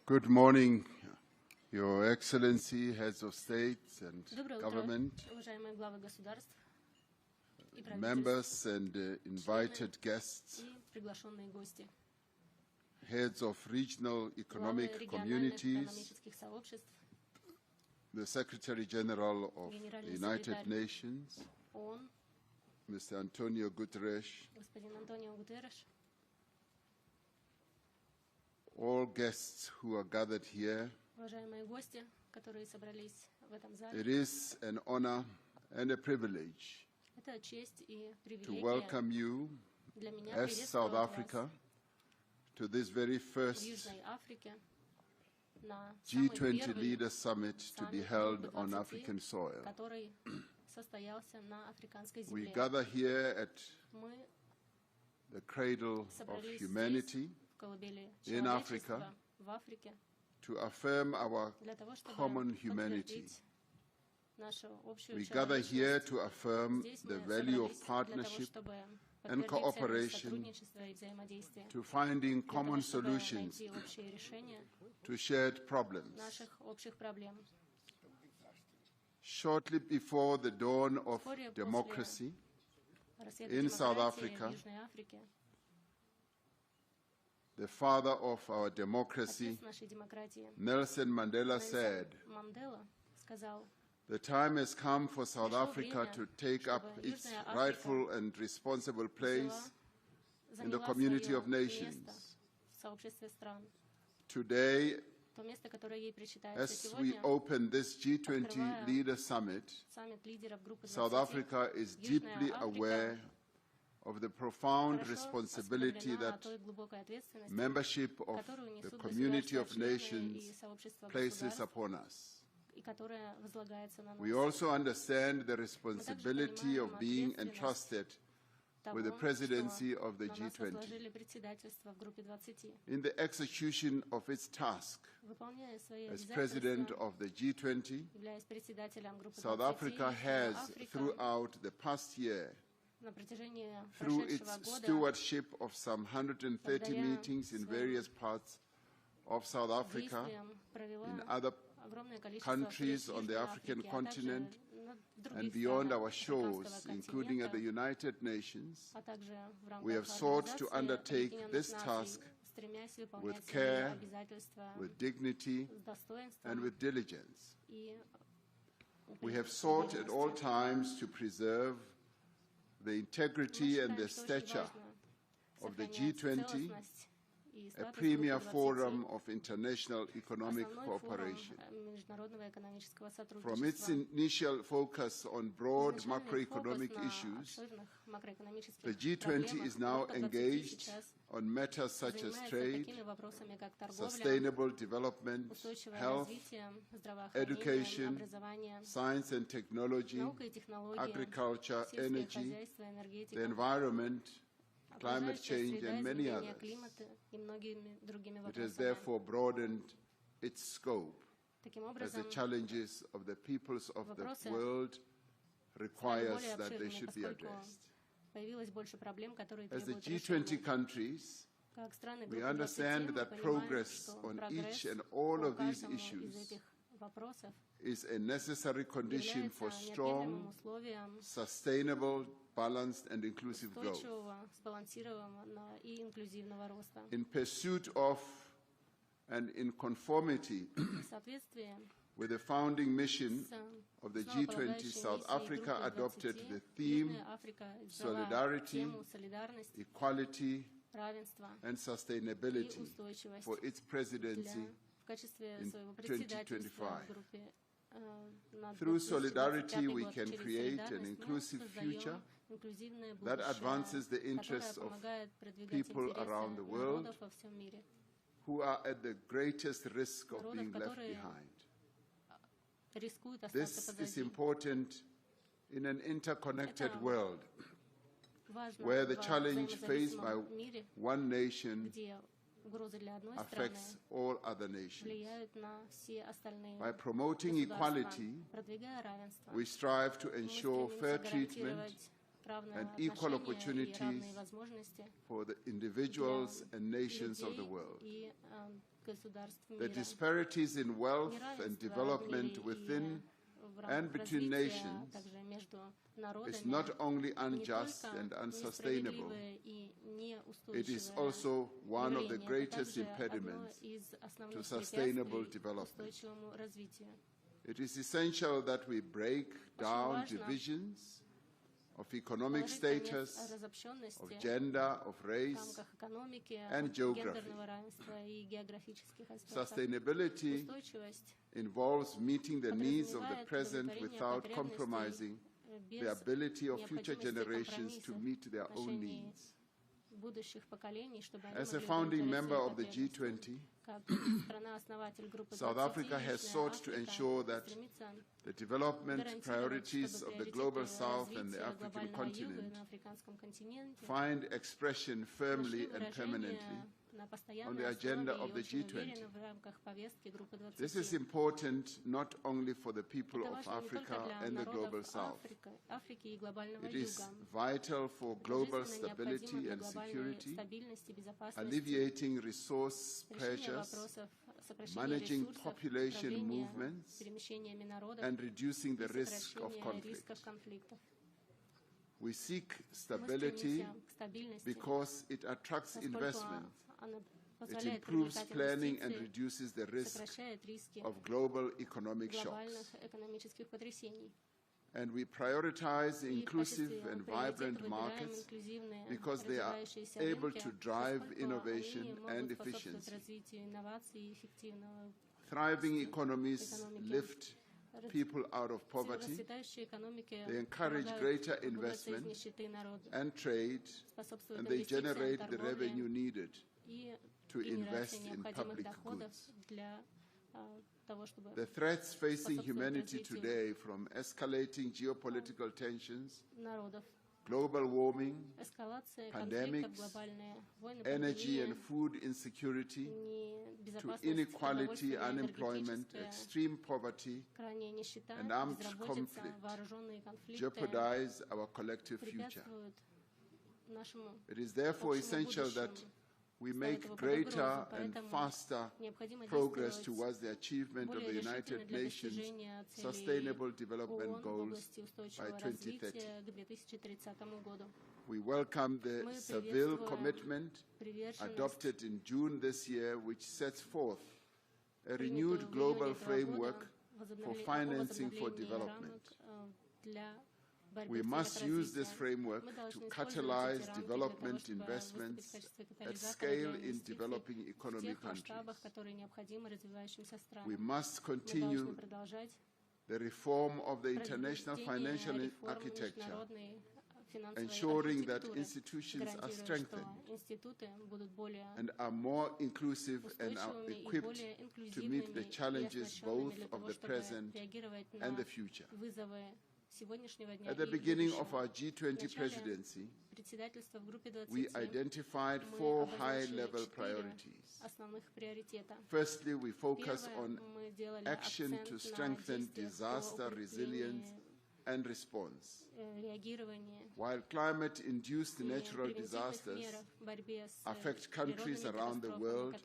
Good morning, Your Excellency, heads of states and government, members and invited guests, heads of regional economic communities, the Secretary General of the United Nations, Mr. Antonio Guterres, all guests who are gathered here. It is an honor and a privilege to welcome you as South Africa to this very first G20 Leaders Summit to be held on African soil. We gather here at the cradle of humanity in Africa to affirm our common humanity. We gather here to affirm the value of partnership and cooperation, to finding common solutions to shared problems. Shortly before the dawn of democracy in South Africa, the father of our democracy, Nelson Mandela, said, "The time has come for South Africa to take up its rightful and responsible place in the community of nations." Today, as we open this G20 Leaders Summit, South Africa is deeply aware of the profound responsibility that membership of the community of nations places upon us. We also understand the responsibility of being entrusted with the presidency of the G20. In the execution of its task as president of the G20, South Africa has, throughout the past year, through its stewardship of some 130 meetings in various parts of South Africa, in other countries on the African continent, and beyond our shores, including at the United Nations, we have sought to undertake this task with care, with dignity, and with diligence. We have sought at all times to preserve the integrity and the stature of the G20, a premier forum of international economic cooperation. From its initial focus on broad macroeconomic issues, the G20 is now engaged on matters such as trade, sustainable development, health, education, science and technology, agriculture, energy, the environment, climate change, and many others. It has therefore broadened its scope as the challenges of the peoples of the world requires that they should be addressed. As the G20 countries, we understand that progress on each and all of these issues is a necessary condition for strong, sustainable, balanced, and inclusive growth. In pursuit of and in conformity with the founding mission of the G20, South Africa adopted the theme Solidarity, Equality, and Sustainability for its presidency in 2025. Through solidarity, we can create an inclusive future that advances the interests of people around the world who are at the greatest risk of being left behind. This is important in an interconnected world where the challenge faced by one nation affects all other nations. By promoting equality, we strive to ensure fair treatment and equal opportunities for the individuals and nations of the world. The disparities in wealth and development within and between nations is not only unjust and unsustainable, it is also one of the greatest impediments to sustainable development. It is essential that we break down divisions of economic status, of gender, of race, and geography. Sustainability involves meeting the needs of the present without compromising the ability of future generations to meet their own needs. As a founding member of the G20, South Africa has sought to ensure that the development priorities of the Global South and the African continent find expression firmly and permanently on the agenda of the G20. This is important not only for the people of Africa and the Global South. It is vital for global stability and security, alleviating resource pressures, managing population movements, and reducing the risk of conflict. We seek stability because it attracts investment. It improves planning and reduces the risk of global economic shocks. And we prioritize inclusive and vibrant markets because they are able to drive innovation and efficiency. Thriving economies lift people out of poverty. They encourage greater investment and trade, and they generate the revenue needed to invest in public goods. The threats facing humanity today, from escalating geopolitical tensions, global warming, pandemics, energy and food insecurity, to inequality, unemployment, extreme poverty, and armed conflict, jeopardize our collective future. It is therefore essential that we make greater and faster progress towards the achievement of the United Nations Sustainable Development Goals by 2030. We welcome the Seville Commitment adopted in June this year, which sets forth a renewed global framework for financing for development. We must use this framework to catalyze development investments at scale in developing economy countries. We must continue the reform of the international financial architecture, ensuring that institutions are strengthened and are more inclusive and are equipped to meet the challenges both of the present and the future. At the beginning of our G20 presidency, we identified 4 high-level priorities. Firstly, we focus on action to strengthen disaster resilience and response. While climate-induced natural disasters affect countries around the world,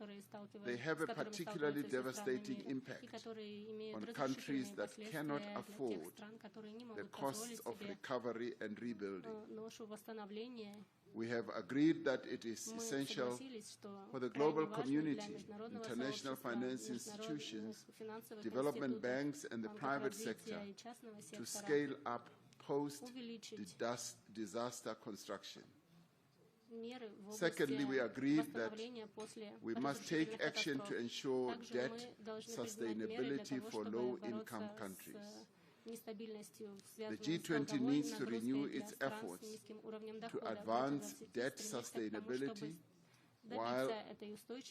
they have a particularly devastating impact on countries that cannot afford the costs of recovery and rebuilding. We have agreed that it is essential for the global community, international finance institutions, development banks, and the private sector to scale up post-disaster construction. Secondly, we agreed that we must take action to ensure debt sustainability for low-income countries. The G20 needs to renew its efforts to advance debt sustainability while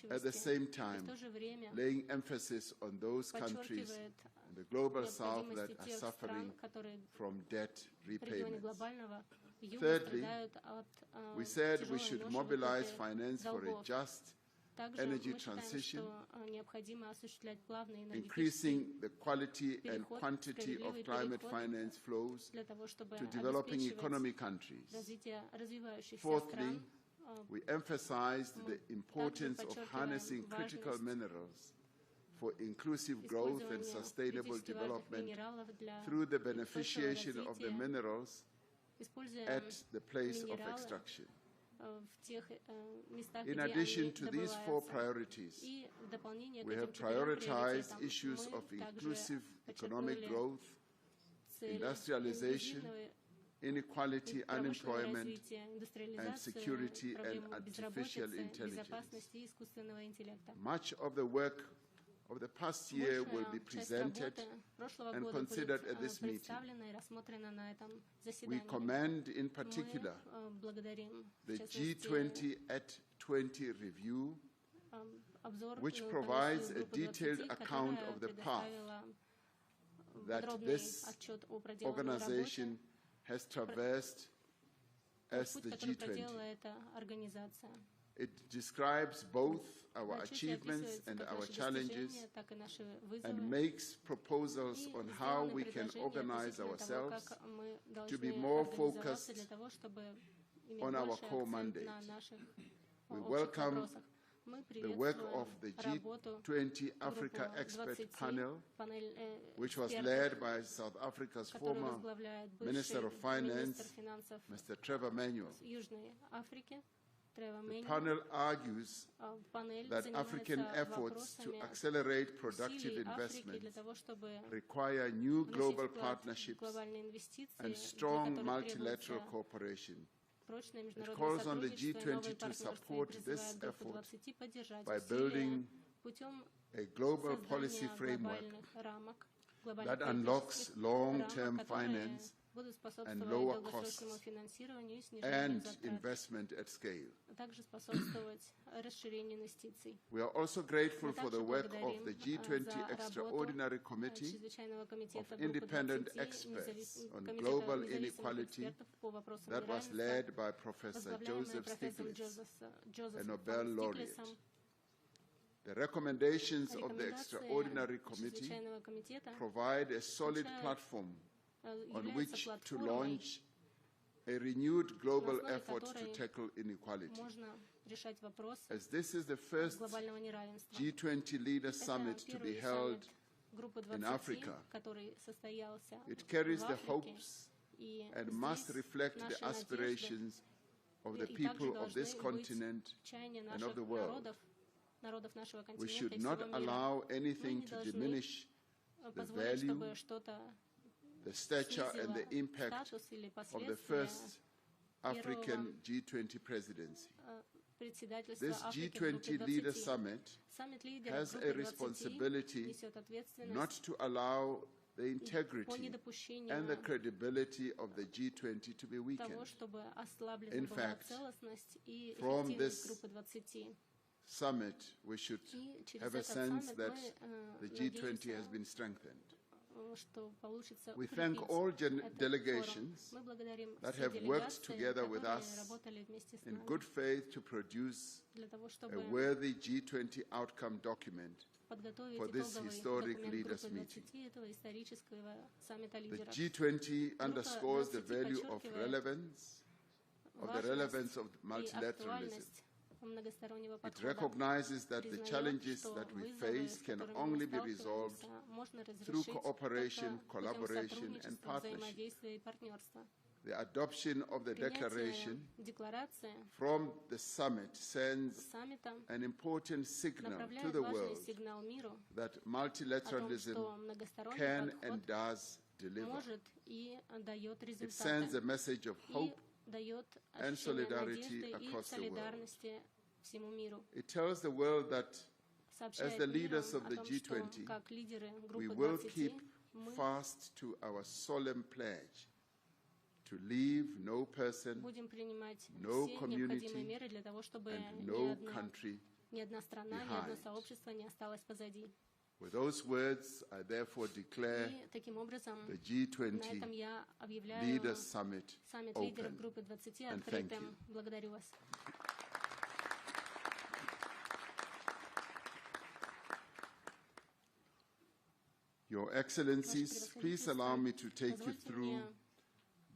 at the same time laying emphasis on those countries in the Global South that are suffering from debt repayments. Thirdly, we said we should mobilize finance for a just energy transition, increasing the quality and quantity of climate finance flows to developing economy countries. Fourthly, we emphasized the importance of harnessing critical minerals for inclusive growth and sustainable development through the beneficiation of the minerals at the place of extraction. In addition to these four priorities, we have prioritized issues of inclusive economic growth, industrialization, inequality, unemployment, and security and artificial intelligence. Much of the work of the past year will be presented and considered at this meeting. We commend in particular the G20 at 20 review, which provides a detailed account of the path that this organization has traversed as the G20. It describes both our achievements and our challenges and makes proposals on how we can organize ourselves to be more focused on our core mandate. We welcome the work of the G20 Africa Expert Panel, which was led by South Africa's former Minister of Finance, Mr. Trevor Manuel. The panel argues that African efforts to accelerate productive investment require new global partnerships and strong multilateral cooperation. It calls on the G20 to support this effort by building a global policy framework that unlocks long-term finance and lower costs and investment at scale. We are also grateful for the work of the G20 Extraordinary Committee of Independent Experts on Global Inequality that was led by Professor Joseph Stiglitz, a Nobel laureate. The recommendations of the Extraordinary Committee provide a solid platform on which to launch a renewed global effort to tackle inequality. As this is the first G20 Leaders Summit to be held in Africa, it carries the hopes and must reflect the aspirations of the people of this continent and of the world. We should not allow anything to diminish the value, the stature and the impact of the first African G20 presidency. This G20 Leaders Summit has a responsibility not to allow the integrity and the credibility of the G20 to be weakened. In fact, from this summit, we should have a sense that the G20 has been strengthened. We thank all delegations that have worked together with us in good faith to produce a worthy G20 outcome document for this historic leaders meeting. The G20 underscores the value of relevance, of multilateralism. It recognizes that the challenges that we face can only be resolved through cooperation, collaboration, and partnership. The adoption of the declaration from the summit sends an important signal to the world that multilateralism can and does deliver. It sends a message of hope and solidarity across the world. It tells the world that as the leaders of the G20, we will keep fast to our solemn pledge to leave no person, no community, and no country behind. With those words, I therefore declare the G20 Leaders Summit open. And thank you. Your Excellencies, please allow me to take you through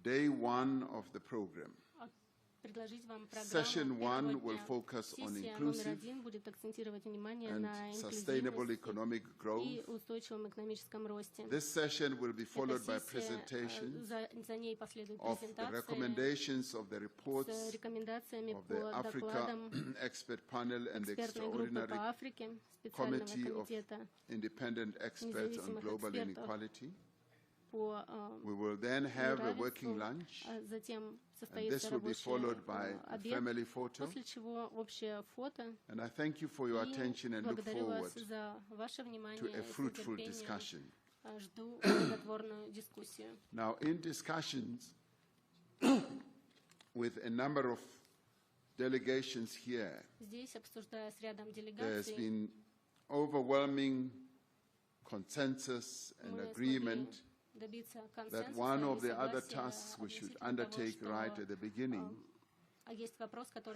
day one of the program. Session 1 will focus on inclusive and sustainable economic growth. This session will be followed by presentations of the recommendations of the reports of the Africa Expert Panel and the Extraordinary Committee of Independent Experts on Global Inequality. We will then have a working lunch, and this will be followed by a family photo. And I thank you for your attention and look forward to a fruitful discussion. Now, in discussions with a number of delegations here, there's been overwhelming consensus and agreement that one of the other tasks we should undertake right at the beginning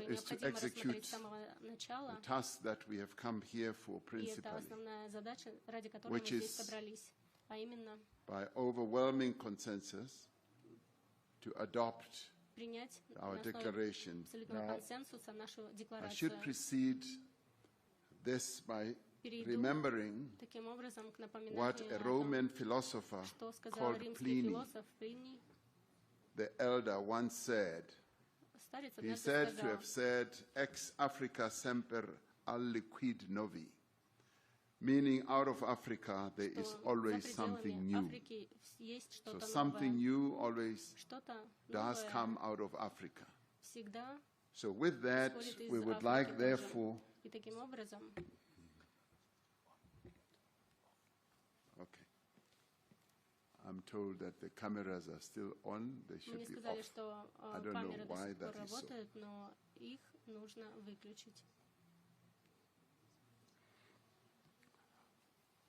is to execute the task that we have come here for principally, which is by overwhelming consensus to adopt our declaration. Now, I should precede this by remembering what a Roman philosopher called Pliny, the elder, once said. He said to have said, ex Africa semper aliquid novi, meaning out of Africa there is always something new. So something new always does come out of Africa. So with that, we would like, therefore, okay. I'm told that the cameras are still on. They should be off. I don't know why that is so.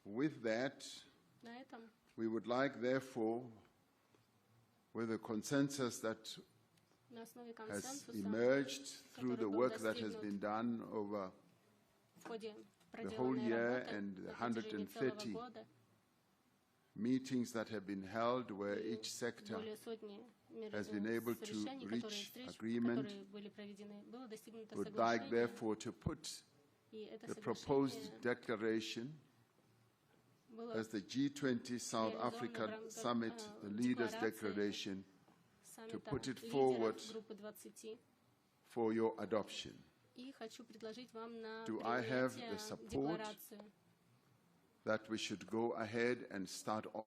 With that, we would like, therefore, with the consensus that has emerged through the work that has been done over the whole year and 130 meetings that have been held where each sector has been able to reach agreement, would like, therefore, to put the proposed declaration as the G20 South African Summit, the Leaders' Declaration, to put it forward for your adoption. Do I have the support that we should go ahead and start off?